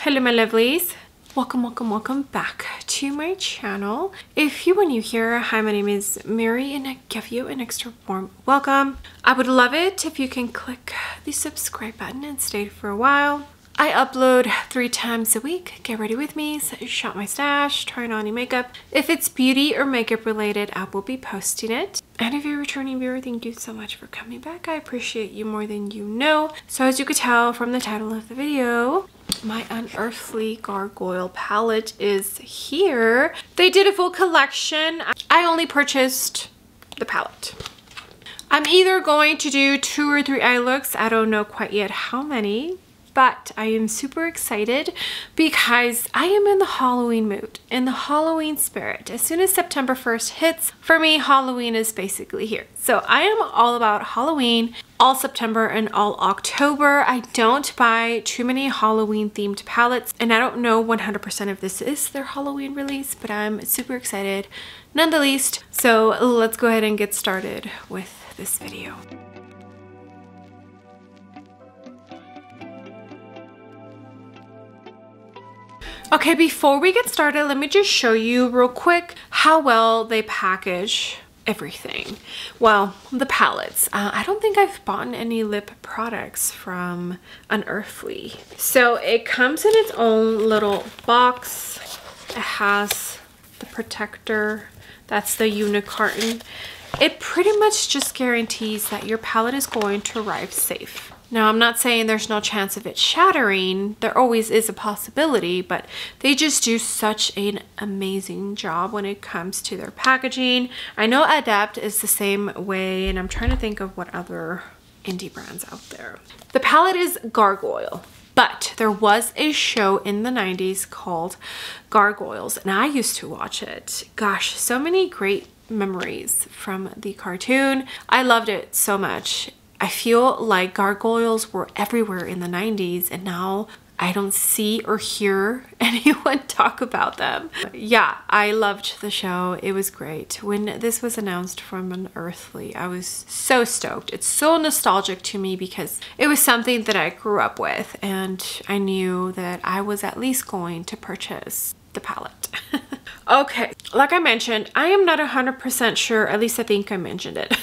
Hello my lovelies. Welcome back to my channel. If you are new here, hi, my name is Mary and I give you an extra warm welcome. I would love it if you can click the subscribe button and stay for a while. I upload 3 times a week. Get ready with me, shop my stash, try on any makeup. If it's beauty or makeup related, I will be posting it. And if you're a returning viewer, thank you so much for coming back. I appreciate you more than you know. So as you could tell from the title of the video, my Unearthly Gargoyle palette is here. They did a full collection. I only purchased the palette. I'm either going to do 2 or 3 eye looks. I don't know quite yet how many. But I am super excited because I am in the Halloween mood, in the Halloween spirit. As soon as September 1st hits, for me, Halloween is basically here. So I am all about Halloween, all September and all October. I don't buy too many Halloween themed palettes, and I don't know 100% if this is their Halloween release, but I'm super excited nonetheless. So let's go ahead and get started with this video. Okay, before we get started, let me just show you real quick how well they package everything. Well, the palettes. I don't think I've bought any lip products from Unearthly. So it comes in its own little box. It has the protector. That's the unicorn. It pretty much just guarantees that your palette is going to arrive safe. Now, I'm not saying there's no chance of it shattering. There always is a possibility, but they just do such an amazing job when it comes to their packaging. I know Adapt is the same way, and I'm trying to think of what other indie brands out there. The palette is Gargoyle, but there was a show in the 90s called Gargoyles, and I used to watch it. Gosh, so many great memories from the cartoon. I loved it so much. I feel like gargoyles were everywhere in the 90s, and now I don't see or hear anyone talk about them. Yeah, I loved the show. It was great. When this was announced from Unearthly, I was so stoked. It's so nostalgic to me because it was something that I grew up with, and I knew that I was at least going to purchase the palette. Okay, like I mentioned, I am not 100% sure, at least I think I mentioned it,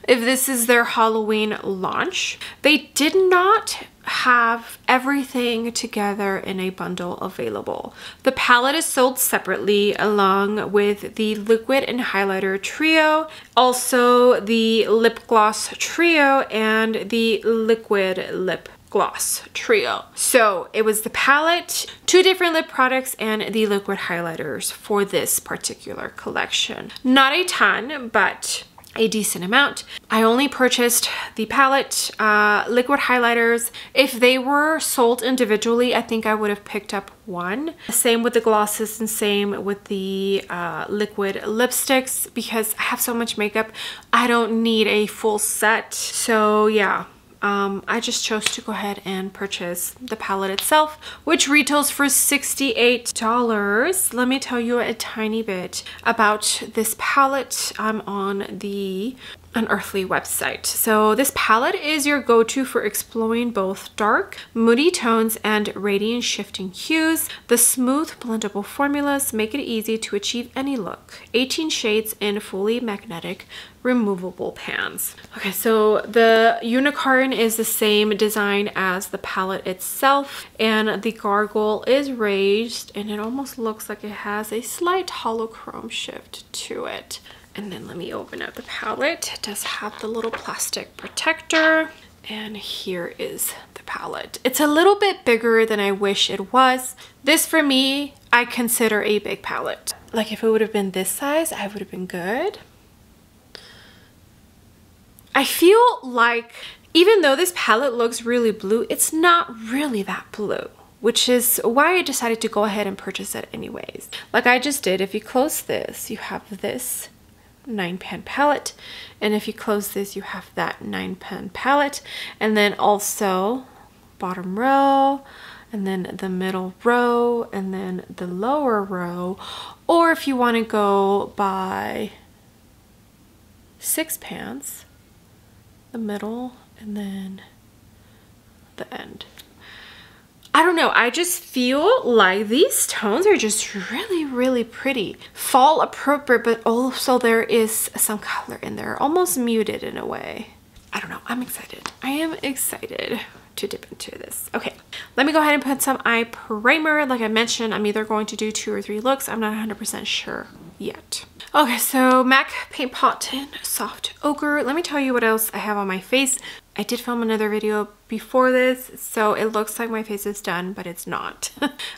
if this is their Halloween launch. They did not have everything together in a bundle available. The palette is sold separately along with the liquid and highlighter trio, also the lip gloss trio, and the liquid lip gloss trio. So it was the palette, 2 different lip products, and the liquid highlighters for this particular collection. Not a ton, but a decent amount. I only purchased the palette, liquid highlighters. If they were sold individually, I think I would have picked up 1. Same with the glosses and same with the liquid lipsticks, because I have so much makeup. I don't need a full set. So yeah. I just chose to go ahead and purchase the palette itself, which retails for $68. Let me tell you a tiny bit about this palette. I'm on the Unearthly website. So this palette is your go-to for exploring both dark, moody tones and radiant shifting hues. The smooth blendable formulas make it easy to achieve any look. 18 shades in fully magnetic removable pans. Okay, so the unicorn is the same design as the palette itself, and the gargoyle is raised, and it almost looks like it has a slight holochrome shift to it. And then let me open up the palette. It does have the little plastic protector. And here is the palette. It's a little bit bigger than I wish it was. This, for me, I consider a big palette. Like if it would have been this size, I would have been good. I feel like even though this palette looks really blue, it's not really that blue, which is why I decided to go ahead and purchase it anyways. Like I just did. If you close this, you have this 9-pan palette, and if you close this, you have that 9-pan palette, and then also bottom row, and then the middle row, and then the lower row. Or if you want to go by 6 pans, the middle, and then the end. I don't know, I just feel like these tones are just really, really pretty. Fall appropriate, but also there is some color in there, almost muted in a way. I don't know, I'm excited. I am excited to dip into this. Okay, let me go ahead and put some eye primer. Like I mentioned, I'm either going to do 2 or 3 looks. I'm not 100% sure yet. Okay, so MAC Paint Pot in Soft Ochre. Let me tell you what else I have on my face. I did film another video before this, so it looks like my face is done, but it's not.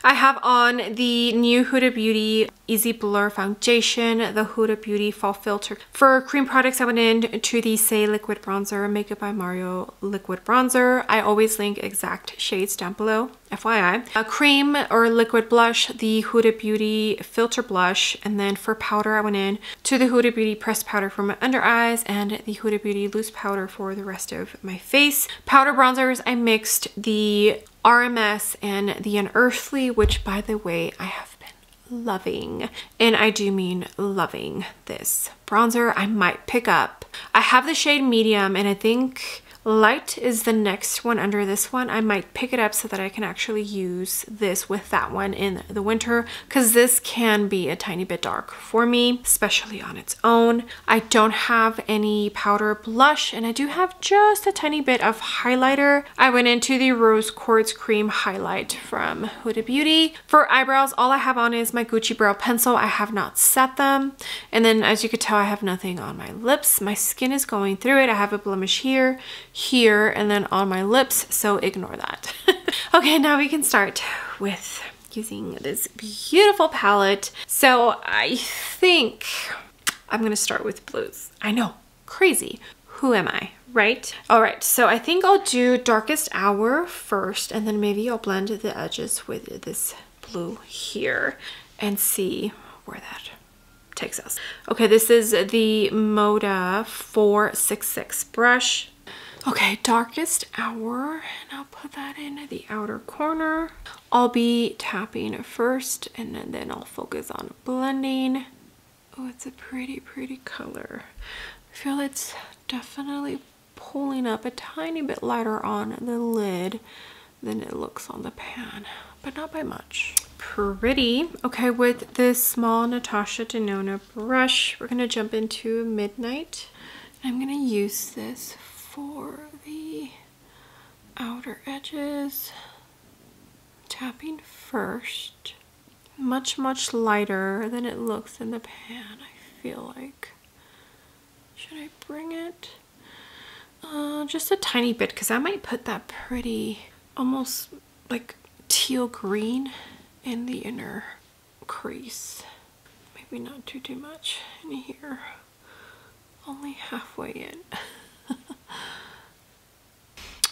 I have on the new Huda Beauty Easy Blur Foundation, the Huda Beauty Fall Filter. For cream products, I went into the Say Liquid Bronzer, Makeup by Mario Liquid Bronzer. I always link exact shades down below, FYI. A cream or liquid blush, the Huda Beauty Filter Blush, and then for powder, I went in to the Huda Beauty Pressed Powder for my under eyes and the Huda Beauty Loose Powder for the rest of my face. Powder bronzers, I mixed the RMS and the Unearthly, which by the way, I have been loving. And I do mean loving this bronzer. I might pick up. I have the shade medium and I think light is the next one under this one. I might pick it up so that I can actually use this with that one in the winter, because this can be a tiny bit dark for me, especially on its own. I don't have any powder blush and I do have just a tiny bit of highlighter. I went into the Rose Quartz Cream Highlight from Huda Beauty. For eyebrows, all I have on is my Gucci Brow Pencil. I have not set them. And then as you could tell, I have nothing on my lips. My skin is going through it. I have a blemish here, and then on my lips, so ignore that. Okay, now we can start with using this beautiful palette. So I think I'm gonna start with blues. I know, crazy. Who am I, right? All right, so I think I'll do Darkest Hour first, and then maybe I'll blend the edges with this blue here and see where that takes us. Okay, this is the Moda 466 brush. Okay, Darkest Hour, and I'll put that in the outer corner. I'll be tapping first, and then I'll focus on blending. Oh, it's a pretty, pretty color. I feel it's definitely pulling up a tiny bit lighter on the lid than it looks on the pan, but not by much. Pretty. Okay, with this small Natasha Denona brush, we're gonna jump into Midnight. I'm gonna use this for the outer edges, tapping first. Much lighter than it looks in the pan, I feel like. Should I bring it? Just a tiny bit, because I might put that pretty, almost like teal green in the inner crease. Maybe not too much in here. Only halfway in.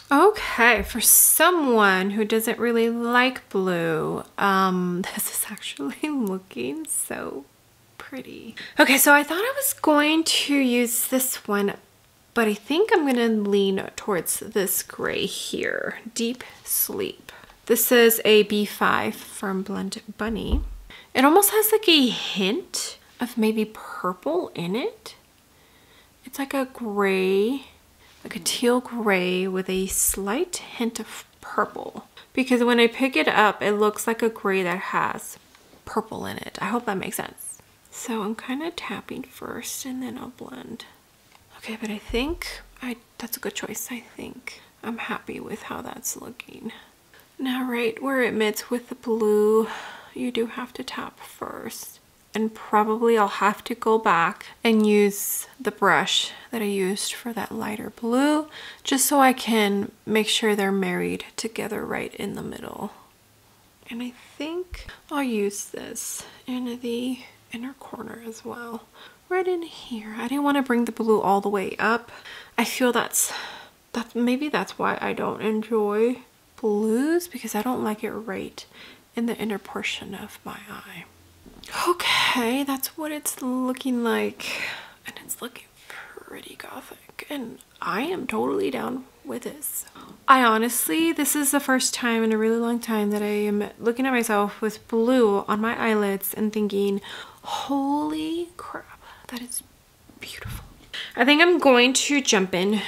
Okay, for someone who doesn't really like blue, this is actually looking so pretty. Okay, so I thought I was going to use this one, but I think I'm gonna lean towards this gray here, Deep Sleep. This is a B5 from Blend Bunny. It almost has like a hint of maybe purple in it. It's like a gray, like a teal gray with a slight hint of purple, because when I pick it up, it looks like a gray that has purple in it. I hope that makes sense. So I'm kind of tapping first and then I'll blend. Okay, but I think that's a good choice. I think I'm happy with how that's looking. Now, right where it meets with the blue, you do have to tap first. And probably I'll have to go back and use the brush that I used for that lighter blue, just so I can make sure they're married together right in the middle. And I think I'll use this in the inner corner as well, right in here. I didn't want to bring the blue all the way up. I feel maybe that's why I don't enjoy blues, because I don't like it right in the inner portion of my eye. Okay, that's what it's looking like, and it's looking pretty gothic, and I am totally down with this. I honestly, this is the first time in a really long time that I am looking at myself with blue on my eyelids and thinking, holy crap, that is beautiful. I think I'm going to jump in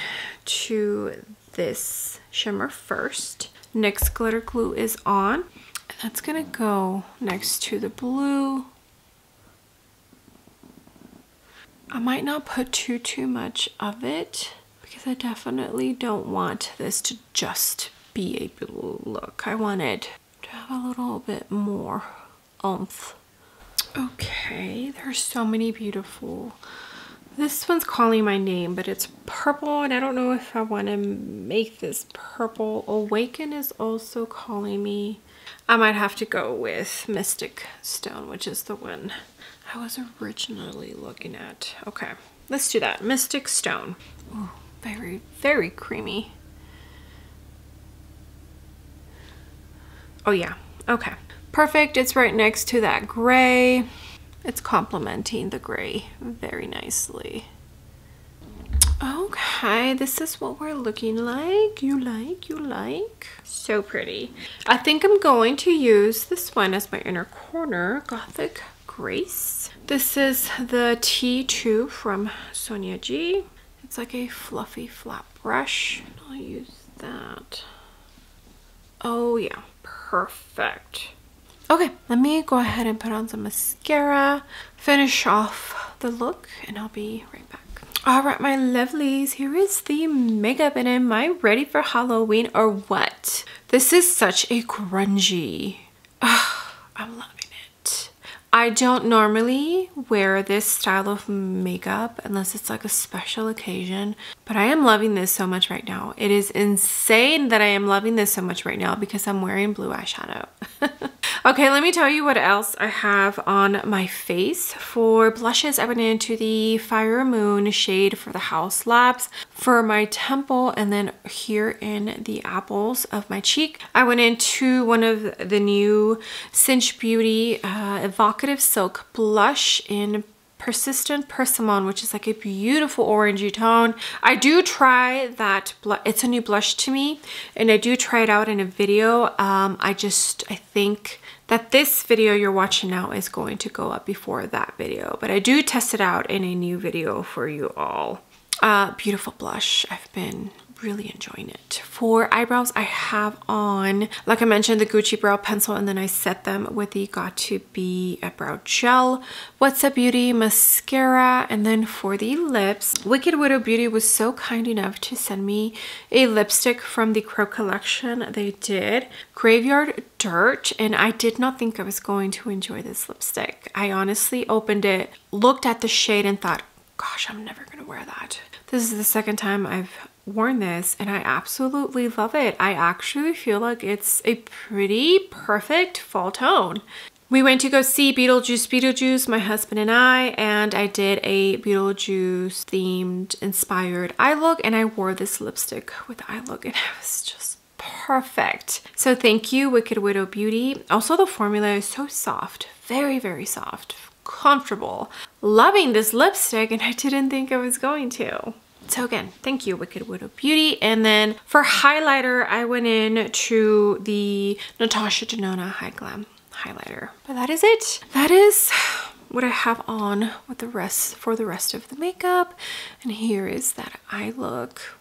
to this shimmer first. NYX glitter glue is on. And that's gonna go next to the blue. I might not put too much of it because I definitely don't want this to just be a blue look. I want it to have a little bit more oomph. Okay, there's so many beautiful. This one's calling my name, but it's purple, and I don't know if I want to make this purple. Awaken is also calling me. I might have to go with Mystic Stone, which is the one I was originally looking at. Okay, let's do that. Mystic Stone. Ooh, very, very creamy. Oh yeah, okay. Perfect, it's right next to that gray. It's complementing the gray very nicely. Okay, this is what we're looking like. You like? So pretty. I think I'm going to use this one as my inner corner, Gothic Grace. This is the T2 from Sonia G. It's like a fluffy flat brush. I'll use that. Oh yeah, perfect. Okay, let me go ahead and put on some mascara, finish off the look, and I'll be right back. All right, my lovelies, here is the makeup, and am I ready for Halloween or what? This is such a grungy. I'm loving it. I don't normally wear this style of makeup unless it's like a special occasion, but I am loving this so much right now. It is insane that I am loving this so much right now because I'm wearing blue eyeshadow. Okay, let me tell you what else I have on my face. For blushes, I went into the Fire Moon shade for the House Labs. For my temple, and then here in the apples of my cheek, I went into one of the new Cinch Beauty Evocative Silk blush in Persistent Persimmon, which is like a beautiful orangey tone. I do try that it's a new blush to me, and I do try it out in a video. I think that this video you're watching now is going to go up before that video, but I do test it out in a new video for you all. Beautiful blush. I've been really enjoying it. For eyebrows, I have on, like I mentioned, the Gucci brow pencil, and then I set them with the Got To Be brow gel, What's Up Beauty mascara. And then for the lips, Wicked Widow Beauty was so kind enough to send me a lipstick from the Crow collection. They did Graveyard Dirt, and I did not think I was going to enjoy this lipstick. I honestly opened it, looked at the shade, and thought, gosh, I'm never gonna wear that. This is the second time I've worn this, and I absolutely love it. I actually feel like it's a pretty perfect fall tone. We went to go see Beetlejuice, my husband and I did a Beetlejuice themed inspired eye look, and I wore this lipstick with the eye look, and it was just perfect. So thank you, Wicked Widow Beauty. Also, the formula is so soft, very, very soft, comfortable. Loving this lipstick, and I didn't think I was going to. So again, thank you, Wicked Widow Beauty. And then for highlighter, I went in to the Natasha Denona High Glam highlighter. But that is it. That is what I have on with the rest for the rest of the makeup. And here is that eye look.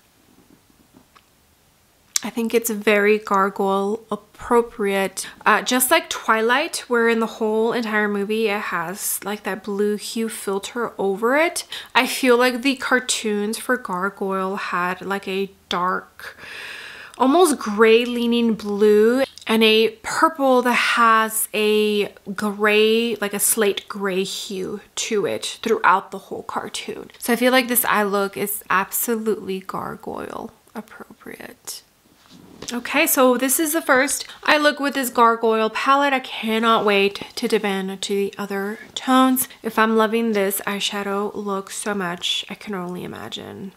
I think it's very gargoyle appropriate. Just like Twilight, where in the whole entire movie it has like that blue hue filter over it. I feel like the cartoons for Gargoyle had like a dark, almost gray leaning blue, and a purple that has a gray, like a slate gray hue to it throughout the whole cartoon. So I feel like this eye look is absolutely Gargoyle appropriate. Okay, so this is the first eye look with this Gargoyle palette. I cannot wait to dip into the other tones. If I'm loving this eyeshadow look so much, I can only imagine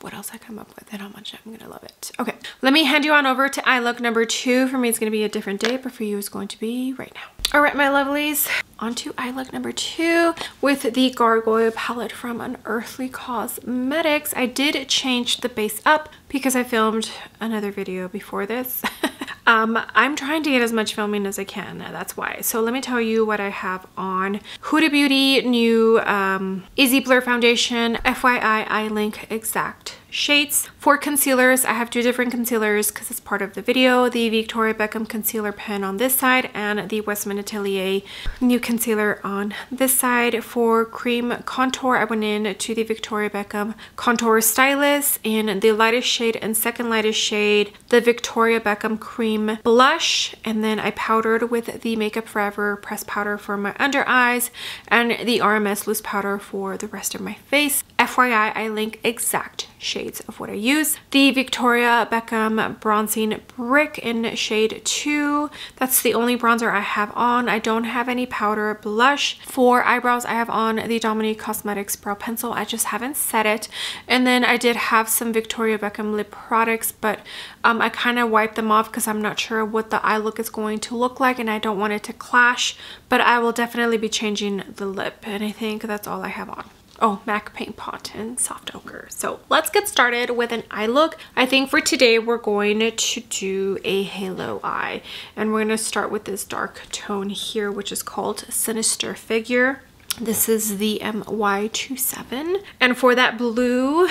what else I come up with and how much I'm gonna love it. Okay, let me hand you on over to eye look number 2. For me, it's gonna be a different day, but for you, it's going to be right now. All right, my lovelies, on to eye look number 2 with the Gargoyle palette from Unearthly Cosmetics. I did change the base up because I filmed another video before this. I'm trying to get as much filming as I can, that's why. So let me tell you what I have on. Huda Beauty new Eaze Blur Foundation. FYI, I link exact shades. For concealers, I have two different concealers because it's part of the video. The Victoria Beckham concealer pen on this side and the Westman Atelier new concealer on this side. For cream contour, I went in to the Victoria Beckham contour stylus in the lightest shade and second lightest shade, the Victoria Beckham cream blush, and then I powdered with the Makeup Forever pressed powder for my under eyes and the RMS loose powder for the rest of my face. FYI, I link exact shades of what I use. The Victoria Beckham bronzing brick in shade 2. That's the only bronzer I have on. I don't have any powder blush. For eyebrows, I have on the Dominique Cosmetics brow pencil. I just haven't set it. And then I did have some Victoria Beckham lip products, but I kind of wiped them off because I'm not sure what the eye look is going to look like and I don't want it to clash, but I will definitely be changing the lip, and I think that's all I have on. Oh, MAC Paint Pot and Soft Ochre. So let's get started with an eye look. I think for today we're going to do a halo eye, and we're going to start with this dark tone here, which is called Sinister Figure. This is the MY27, and for that blue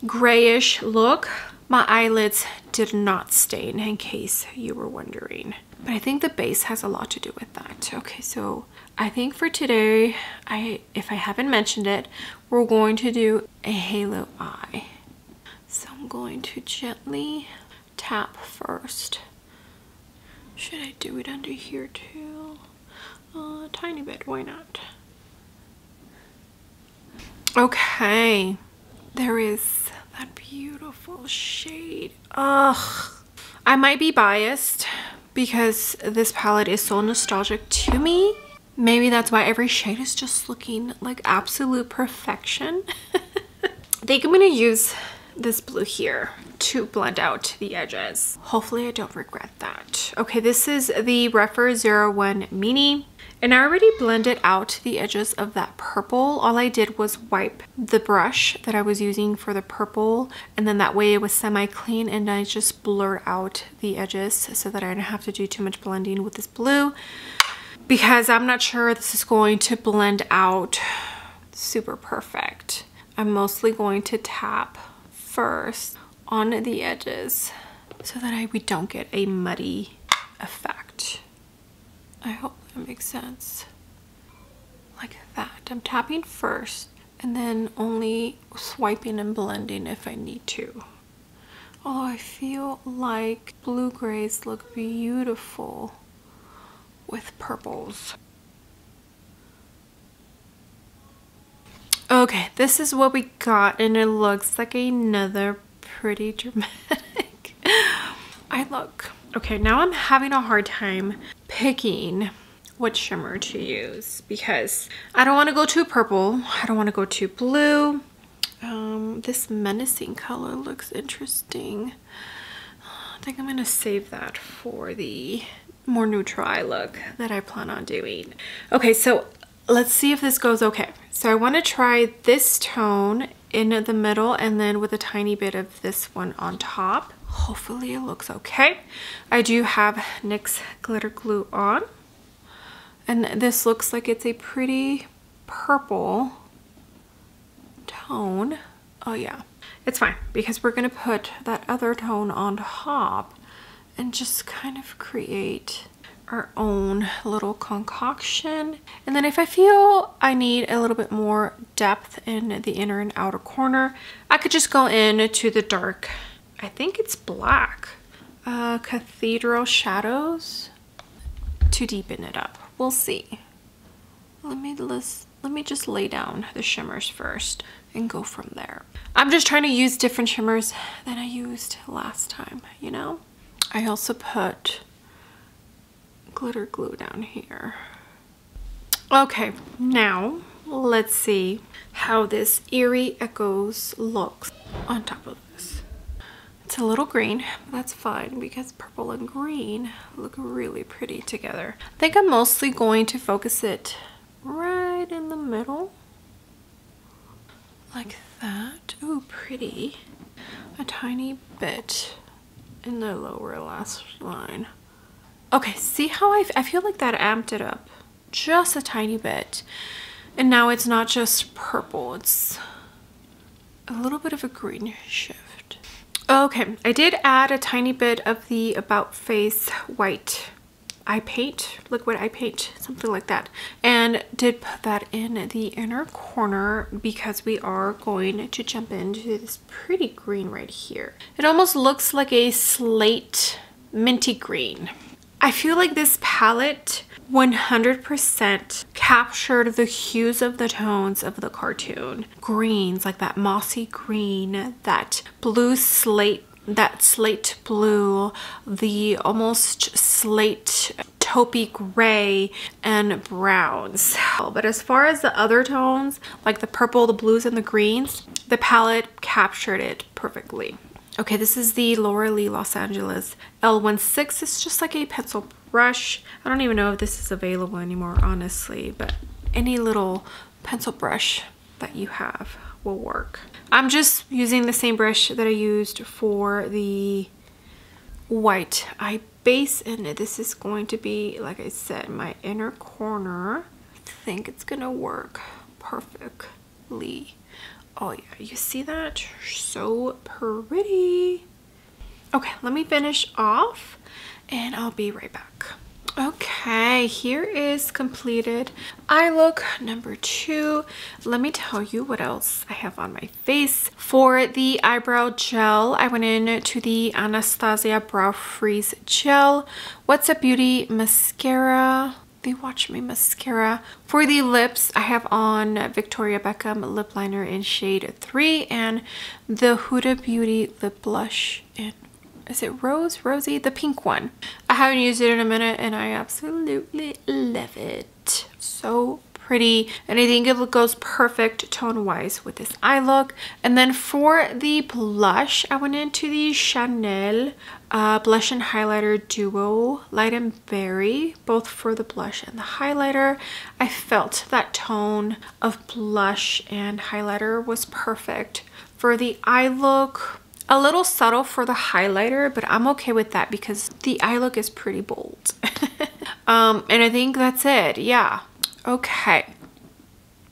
grayish look, my eyelids did not stain, in case you were wondering, but I think the base has a lot to do with that. Okay, so I think for today, if I haven't mentioned it, we're going to do a halo eye. So I'm going to gently tap first. Should I do it under here too? A tiny bit, why not? Okay, there is that beautiful shade. Ugh, I might be biased because this palette is so nostalgic to me. Maybe that's why every shade is just looking like absolute perfection. I think I'm gonna use this blue here to blend out the edges. Hopefully I don't regret that. Okay, this is the Refer 01 Mini, and I already blended out the edges of that purple. All I did was wipe the brush that I was using for the purple, and then that way it was semi-clean, and I just blurred out the edges so that I didn't have to do too much blending with this blue, because I'm not sure this is going to blend out super perfect. I'm mostly going to tap first on the edges so that we don't get a muddy effect. I hope that makes sense. Like that. I'm tapping first and then only swiping and blending if I need to. Although I feel like blue grays look beautiful with purples. Okay, this is what we got, and it looks like another pretty dramatic eye look. Okay, now I'm having a hard time picking what shimmer to use because I don't want to go too purple, I don't want to go too blue. This menacing color looks interesting. I think I'm gonna save that for the more neutral eye look that I plan on doing. Okay, so let's see if this goes okay. So I want to try this tone in the middle and then with a tiny bit of this one on top. Hopefully it looks okay. I do have NYX glitter glue on, and this looks like it's a pretty purple tone. Oh yeah, it's fine because we're gonna put that other tone on top and just kind of create our own little concoction. And then if I feel I need a little bit more depth in the inner and outer corner, I could just go in to the dark, I think it's black, Cathedral Shadows to deepen it up. We'll see. Let me just lay down the shimmers first and go from there. I'm just trying to use different shimmers than I used last time, you know? I also put glitter glue down here. Okay, now let's see how this Eerie Echoes looks on top of this. It's a little green, but that's fine because purple and green look really pretty together. I think I'm mostly going to focus it right in the middle, like that. Ooh, pretty. A tiny bit in the lower lash line. Okay, see how I feel like that amped it up just a tiny bit. And now it's not just purple, it's a little bit of a green shift. Okay, I did add a tiny bit of the About Face white eye paint, liquid eye paint, something like that, and did put that in the inner corner because we are going to jump into this pretty green right here. It almost looks like a slate minty green. I feel like this palette 100% captured the hues of the tones of the cartoon. Greens, like that mossy green, that blue slate, that slate blue, the almost slate taupey gray, and browns. But as far as the other tones, like the purple, the blues, and the greens, the palette captured it perfectly. Okay, this is the Laura Lee Los Angeles L16. It's just like a pencil brush. I don't even know if this is available anymore, honestly, but any little pencil brush that you have will work. I'm just using the same brush that I used for the white eye base, and this is going to be, like I said, my inner corner. I think it's gonna work perfectly. Oh yeah, you see that? So pretty. Okay, let me finish off and I'll be right back. Okay, here is completed eye look number 2. Let me tell you what else I have on my face. For the eyebrow gel, I went in to the Anastasia Brow Freeze Gel What's Up Beauty mascara. The Watch Me mascara. For the lips, I have on Victoria Beckham lip liner in shade 3 and the Huda Beauty lip blush in, is it Rosy? The pink one. I haven't used it in a minute and I absolutely love it. So pretty, and I think it goes perfect tone wise with this eye look. And then for the blush, I went into the Chanel blush and highlighter duo Light and Berry, both for the blush and the highlighter. I felt that tone of blush and highlighter was perfect. For the eye look, a little subtle for the highlighter, but I'm okay with that because the eye look is pretty bold. And I think that's it. Yeah. Okay.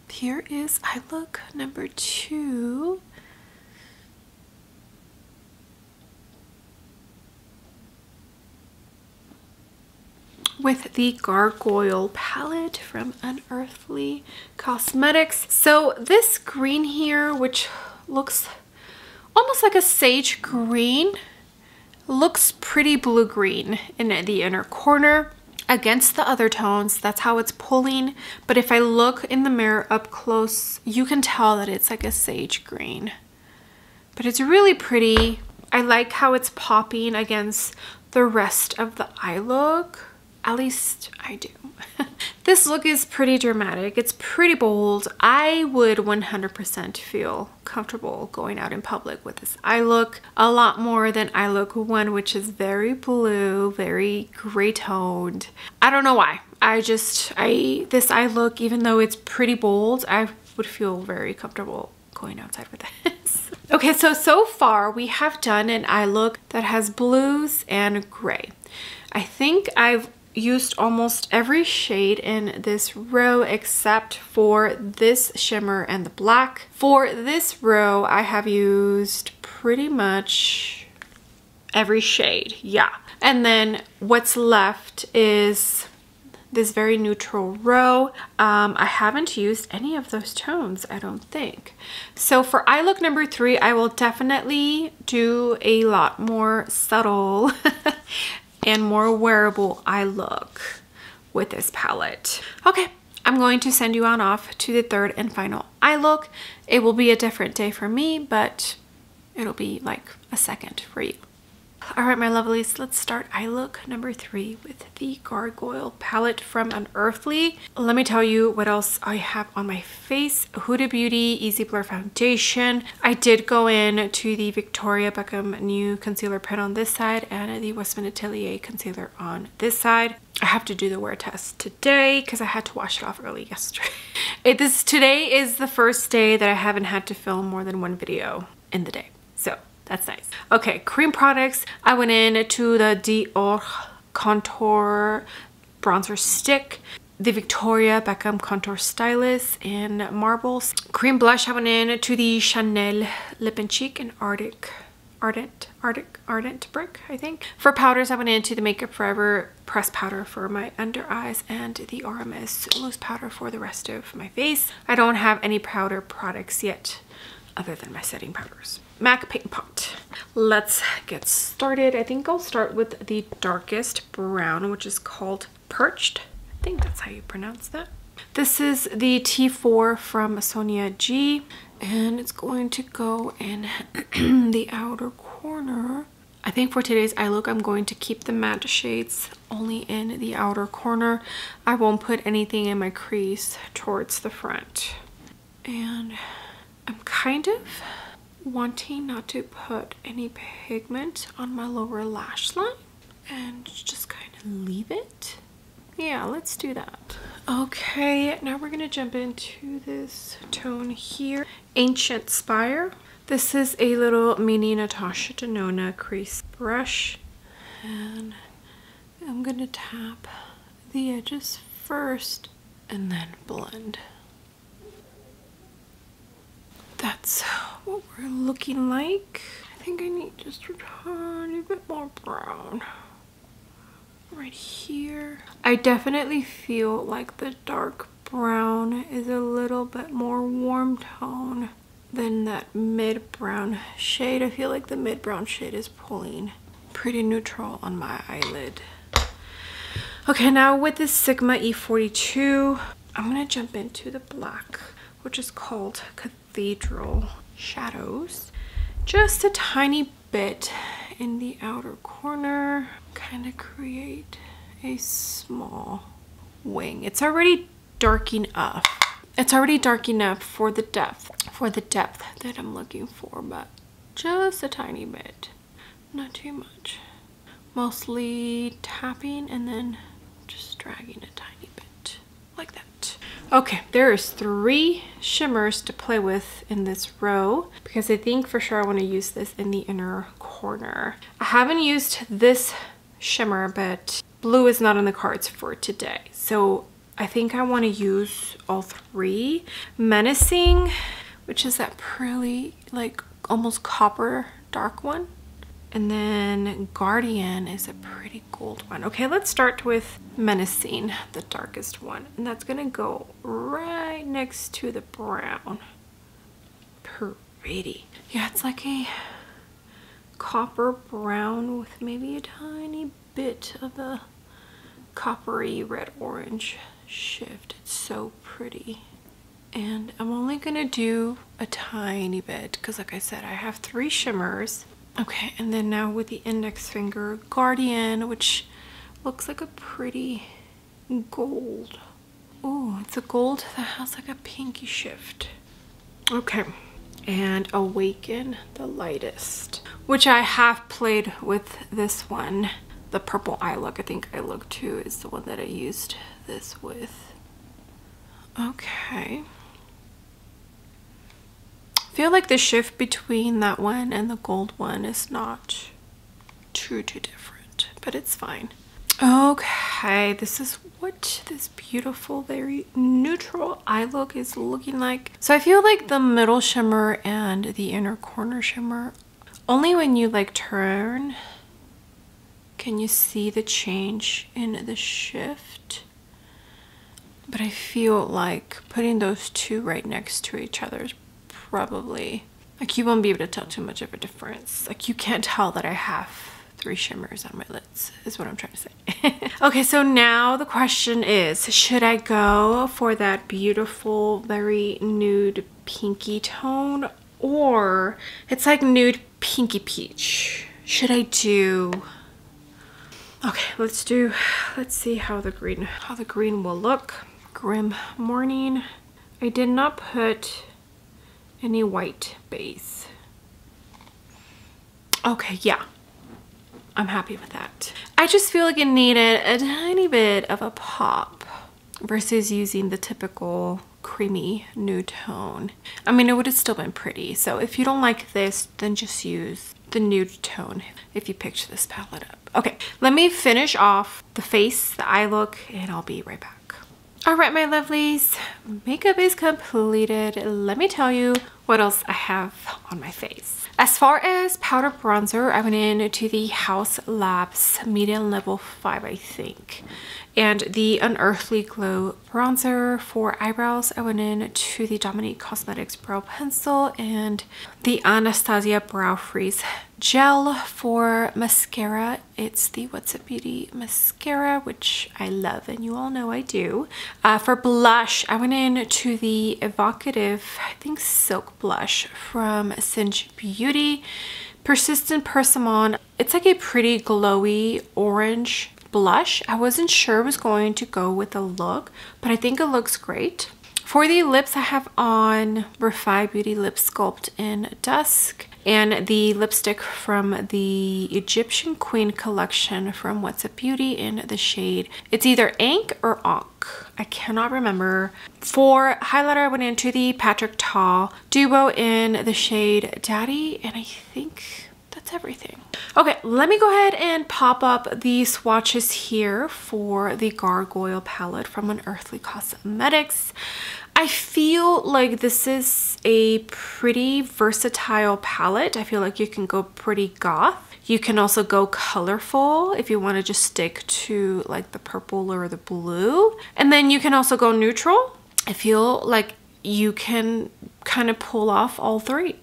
Here is eye look number 2. With the Gargoyle palette from Unearthly Cosmetics. So this green here, which looks almost like a sage green, looks pretty blue-green in the inner corner against the other tones. That's how it's pulling. But if I look in the mirror up close, you can tell that it's like a sage green. But it's really pretty. I like how it's popping against the rest of the eye look. At least I do. This look is pretty dramatic. It's pretty bold. I would 100% feel comfortable going out in public with this eye look a lot more than eye look 1, which is very blue, very gray toned. I don't know why. This eye look, even though it's pretty bold, I would feel very comfortable going outside with this. Okay, so far we have done an eye look that has blues and gray. I think I've used almost every shade in this row except for this shimmer and the black. For this row, I have used pretty much every shade, yeah. And then what's left is this very neutral row. I haven't used any of those tones, I don't think. So for eye look number 3, I will definitely do a lot more subtle and more wearable eye look with this palette. Okay, I'm going to send you on off to the 3rd and final eye look. It will be a different day for me, but it'll be like a second for you. All right, my lovelies, let's start eye look number 3 with the Gargoyle palette from Unearthly. Let me tell you what else I have on my face. Huda Beauty Easy Blur Foundation. I did go in to the Victoria Beckham New Concealer Pen on this side and the Westman Atelier Concealer on this side. I have to do the wear test today because I had to wash it off early yesterday. Today is the first day that I haven't had to film more than 1 video in the day. So that's nice. Okay, cream products. I went in to the Dior contour bronzer stick, the Victoria Beckham contour stylus in marbles. Cream blush, I went in to the Chanel lip and cheek in ardent brick, I think. For powders, I went into the Makeup Forever pressed powder for my under eyes and the RMS loose powder for the rest of my face. I don't have any powder products yet other than my setting powders. MAC Paint Pot. Let's get started. I think I'll start with the darkest brown, which is called Perched. I think that's how you pronounce that. This is the T4 from Sonia G, and it's going to go in the outer corner. I think for today's eye look, I'm going to keep the matte shades only in the outer corner. I won't put anything in my crease towards the front. And I'm kind of wanting not to put any pigment on my lower lash line and just kind of leave it. Yeah, let's do that. Okay, now we're gonna jump into this tone here, Ancient Spire. This is a little mini Natasha Denona crease brush, and I'm gonna tap the edges first and then blend. That's what we're looking like. I think I need just a tiny bit more brown right here. I definitely feel like the dark brown is a little bit more warm tone than that mid brown shade. I feel like the mid brown shade is pulling pretty neutral on my eyelid. Okay, now with this Sigma E42, I'm gonna jump into the black, which is called Cathedral Shadows. Just a tiny bit in the outer corner, kind of create a small wing. It's already dark enough. It's already dark enough for the depth that I'm looking for, but just a tiny bit, not too much. Mostly tapping and then just dragging a tiny bit like that. Okay, there's 3 shimmers to play with in this row because I think for sure I want to use this in the inner corner. I haven't used this shimmer, but blue is not on the cards for today. So I think I want to use all 3. Menacing, which is that pretty like almost copper dark one. And then Guardian is a pretty gold one. Okay, let's start with Menacing, the darkest one. And that's gonna go right next to the brown. Pretty. Yeah, it's like a copper brown with maybe a tiny bit of a coppery red orange shift. It's so pretty. And I'm only gonna do a tiny bit because like I said, I have 3 shimmers. Okay, and then now with the index finger, Guardian, which looks like a pretty gold. Oh, it's a gold that has like a pinky shift. Okay, and Awaken, the lightest, which I have played with this one. The purple eye look, I think eye look 2 is the one that I used this with. Okay. I feel like the shift between that one and the gold one is not too different, but it's fine. Okay, this is what this beautiful, very neutral eye look is looking like. So I feel like the middle shimmer and the inner corner shimmer, only when you like turn can you see the change in the shift. But I feel like putting those 2 right next to each other is probably, like, you won't be able to tell too much of a difference. Like, you can't tell that I have 3 shimmers on my lids, is what I'm trying to say. Okay, so now the question is, should I go for that beautiful, very nude pinky tone, or it's like nude pinky peach? Should I do... Okay, let's see how the green will look. Grim Morning. I did not put any white base. Okay, yeah, I'm happy with that. I just feel like it needed a tiny bit of a pop versus using the typical creamy nude tone. I mean, it would have still been pretty. So if you don't like this, then just use the nude tone if you picked this palette up. Okay, let me finish off the face, the eye look, and I'll be right back. All right, my lovelies, makeup is completed. Let me tell you what else I have on my face. As far as powder bronzer, I went into the Haus Labs medium level 5, I think. And the Unearthly Glow bronzer for eyebrows, I went into the Dominique Cosmetics brow pencil, and the Anastasia Brow Freeze gel. For mascara, it's the What's Up Beauty mascara, which I love and you all know I do. For blush, I went into the evocative, I think, silk blush from Cinch Beauty. Persistent Persimmon. It's like a pretty glowy orange blush. I wasn't sure it was going to go with the look, but I think it looks great. For the lips, I have on Refi Beauty Lip Sculpt in Dusk, and the lipstick from the Egyptian Queen collection from What's Up Beauty in the shade, it's either Ink or Ankh, I cannot remember. For highlighter, I went into the Patrick Ta Duo in the shade Daddy, and I think that's everything. Okay, let me go ahead and pop up the swatches here for the Gargoyle palette from Unearthly Cosmetics. I feel like this is a pretty versatile palette. I feel like you can go pretty goth. You can also go colorful if you want to just stick to like the purple or the blue. And then you can also go neutral. I feel like you can kind of pull off all three.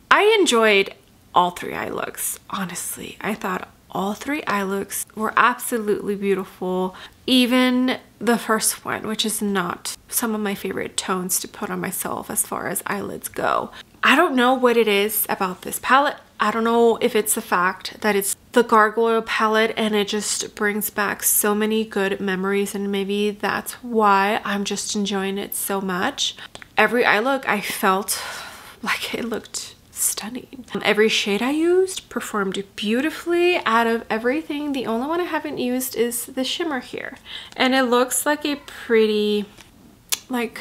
I enjoyed all three eye looks, honestly. I thought all three eye looks were absolutely beautiful. Even the first one, which is not some of my favorite tones to put on myself as far as eyelids go. I don't know what it is about this palette. I don't know if it's the fact that it's the Gargoyle palette and it just brings back so many good memories, and maybe that's why I'm just enjoying it so much. Every eye look, I felt like it looked stunning. Every shade I used performed beautifully. Out of everything, the only one I haven't used is the shimmer here, and it looks like a pretty like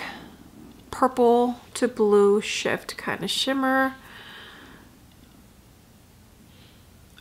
purple to blue shift kind of shimmer.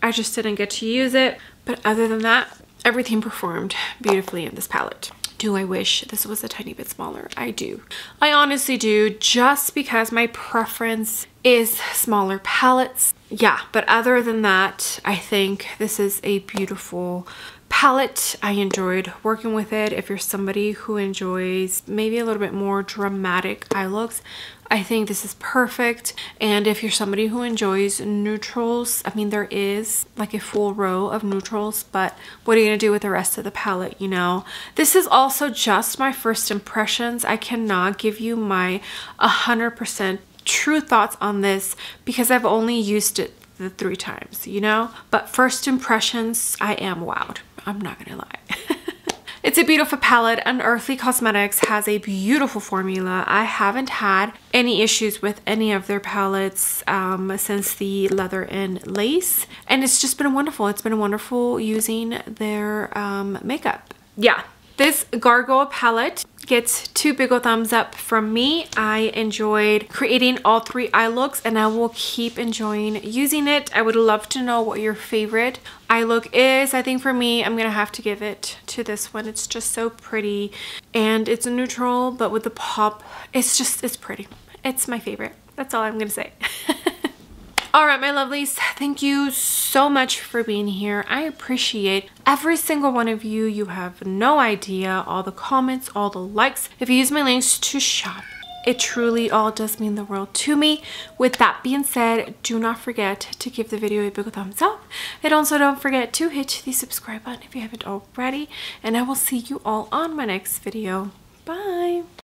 I just didn't get to use it, but other than that, everything performed beautifully in this palette. Do I wish this was a tiny bit smaller? I do. I honestly do, just because my preference is smaller palettes. Yeah, but other than that, I think this is a beautiful palette. I enjoyed working with it. If you're somebody who enjoys maybe a little bit more dramatic eye looks, I think this is perfect. And if you're somebody who enjoys neutrals, I mean, there is like a full row of neutrals, but what are you gonna do with the rest of the palette, you know? This is also just my first impressions. I cannot give you my 100% true thoughts on this because I've only used it the 3 times, you know? But first impressions, I am wowed. I'm not gonna lie. It's a beautiful palette. Unearthly Cosmetics has a beautiful formula. I haven't had any issues with any of their palettes since the leather and lace, and it's just been wonderful. It's been wonderful using their makeup. Yeah, this Gargoyle palette gets 2 big ol' thumbs up from me. I enjoyed creating all 3 eye looks, and I will keep enjoying using it. I would love to know what your favorite eye look is. I think for me, I'm gonna have to give it to this one. It's just so pretty, and it's a neutral, but with the pop, it's pretty. It's my favorite. That's all I'm gonna say. All right, my lovelies, thank you so much for being here. I appreciate every single one of you. You have no idea. All the comments, all the likes. If you use my links to shop, it truly all does mean the world to me. With that being said, do not forget to give the video a big thumbs up. And also don't forget to hit the subscribe button if you haven't already. And I will see you all on my next video. Bye.